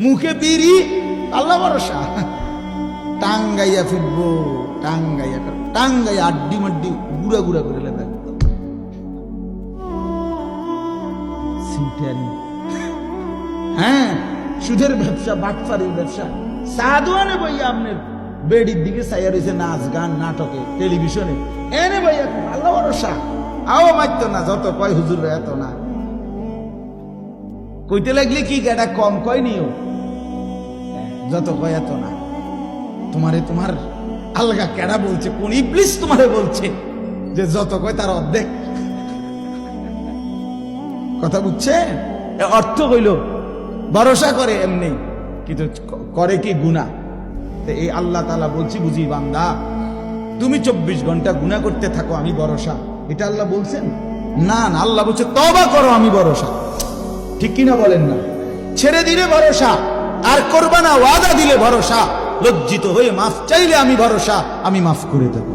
মুখে বিড়ি আল্লাহ ভরসা, টাঙ্গাইয়া ফিরবো, টাঙ্গাইয়া আড্ডি মাড্ডি গুড়া গুড়া করে লেবে হ্যাঁ, সুদের ব্যবসা, বাটফারির ব্যবসা। সাধুয়ানে বইয়া আপনার বেডির দিকে চাইয়া রয়েছে নাচ গান নাটকে টেলিভিশনে, এনে বইয়া আল্লাহ ভরসা। আও মারতো না, যত কয় হুজুর এত না, কইতে লাগলে কি এটা কম কয় নিও, যত কয় এত না। তোমারে তোমার আলগা কেডা বলছে, কোন ইবলিস তোমারে বলছে যে যত কয় তার অর্ধেক? কথা বুঝছে? অর্থ হইল ভরসা করে এমনি, কিন্তু করে কি গুনাহ। এই আল্লাহ তাআলা বলছি বুঝি, বান্দা তুমি 24 ঘন্টা গুনাহ করতে থাকো, আমি ভরসা। এটা আল্লাহ বলছেন? না না, আল্লাহ বলছে তওবা করো, আমি ভরসা। ঠিক কিনা বলেন না? ছেড়ে দিলে ভরসা, আর করবা না, ওয়াদা দিলে ভরসা, লজ্জিত হয়ে মাফ চাইলে আমি ভরসা, আমি মাফ করে দেব।